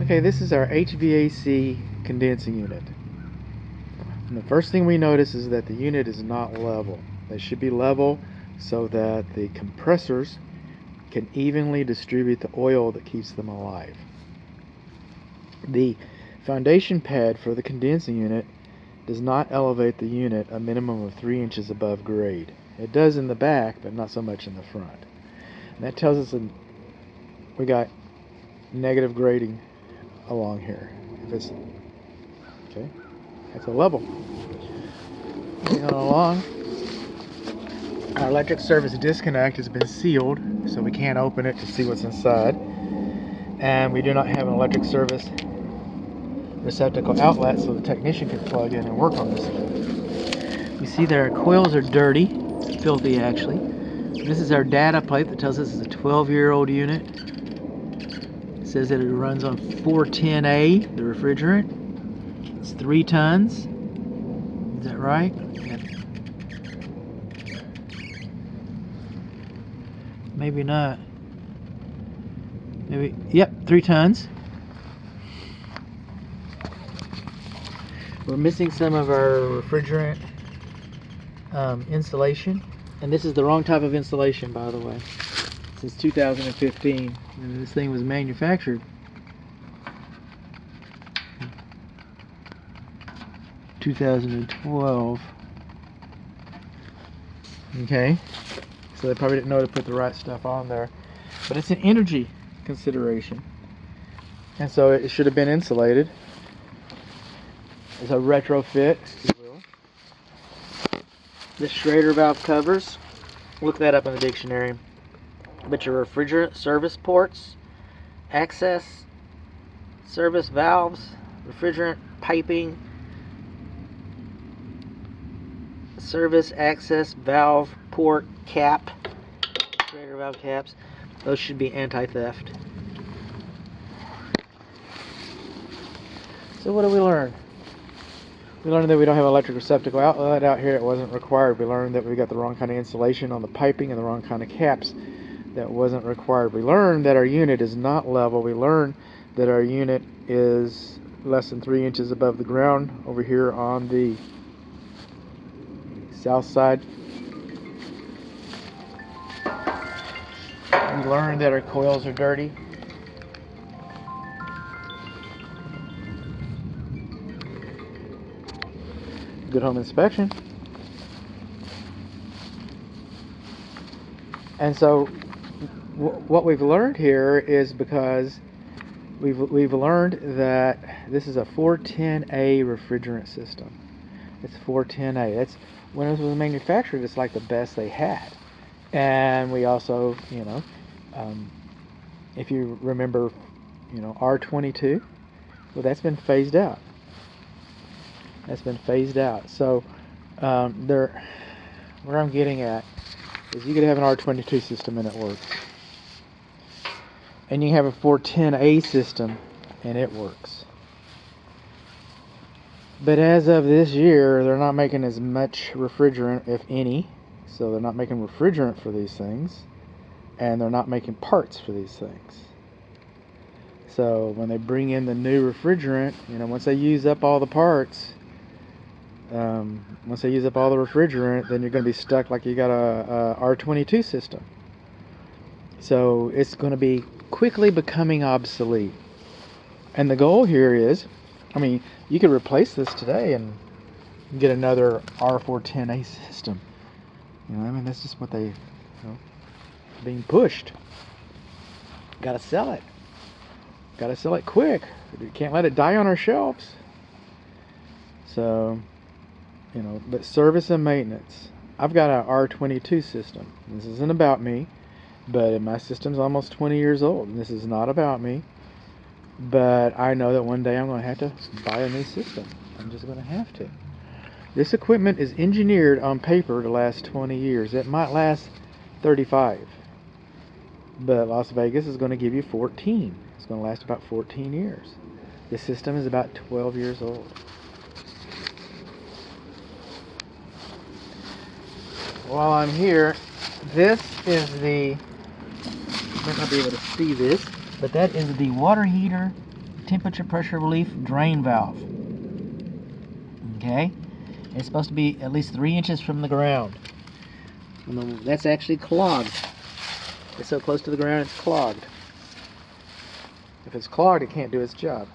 Okay, this is our HVAC condensing unit. And the first thing we notice is that the unit is not level. They should be level so that the compressors can evenly distribute the oil that keeps them alive. The foundation pad for the condensing unit does not elevate the unit a minimum of 3 inches above grade. It does in the back, but not so much in the front. And that tells us we got negative grading along here. If it's okay, that's a level. Moving on along, our electric service disconnect has been sealed, so we can't open it to see what's inside. And we do not have an electric service receptacle outlet so the technician can plug in and work on this. You see their coils are dirty, filthy actually. This is our data plate that tells us it's a 12-year-old unit. It says that it runs on 410A, the refrigerant. It's 3 tons. Is that right? Maybe not. Maybe, yep, 3 tons. We're missing some of our refrigerant insulation. And this is the wrong type of insulation, by the way. Since 2015. And this thing was manufactured. in 2012. Okay. So they probably didn't know to put the right stuff on there. But it's an energy consideration. And so it should have been insulated. It's a retrofit, if you will. The Schrader valve covers. Look that up in the dictionary. But your refrigerant service ports, access service valves, refrigerant piping, service access valve port cap, Schrader valve caps, those should be anti-theft. So what did we learn? We learned that we don't have an electric receptacle outlet out here. It wasn't required. We learned that we got the wrong kind of insulation on the piping and the wrong kind of caps. That wasn't required. We learned that our unit is not level. We learned that our unit is less than 3 inches above the ground over here on the south side. We learned that our coils are dirty. Good home inspection. And so what we've learned here is because we've learned that this is a 410A refrigerant system. It's 410A. That's when it was manufactured, it's like the best they had. And we also, if you remember, R22, well, that's been phased out. That's been phased out. So where I'm getting at is you could have an R22 system and it works. And you have a 410A system and it works. But as of this year, they're not making as much refrigerant, if any. So they're not making refrigerant for these things. And they're not making parts for these things. So when they bring in the new refrigerant, once they use up all the parts, once they use up all the refrigerant, then you're going to be stuck like you got a R22 system. So it's going to be quickly becoming obsolete. And the goal here is, you could replace this today and get another R410A system. That's just what they, being pushed. Got to sell it. Got to sell it quick. You can't let it die on our shelves. So, but service and maintenance. I've got an R22 system. This isn't about me, but my system's almost 20 years old, and this is not about me. But I know that one day I'm going to have to buy a new system. I'm just going to have to. This equipment is engineered on paper to last 20 years. It might last 35. But Las Vegas is going to give you 14. It's going to last about 14 years. This system is about 12 years old. While I'm here, this is you might not be able to see this, but that is the water heater temperature pressure relief drain valve. Okay? It's supposed to be at least 3 inches from the ground. That's actually clogged. It's so close to the ground, it's clogged. If it's clogged, it can't do its job.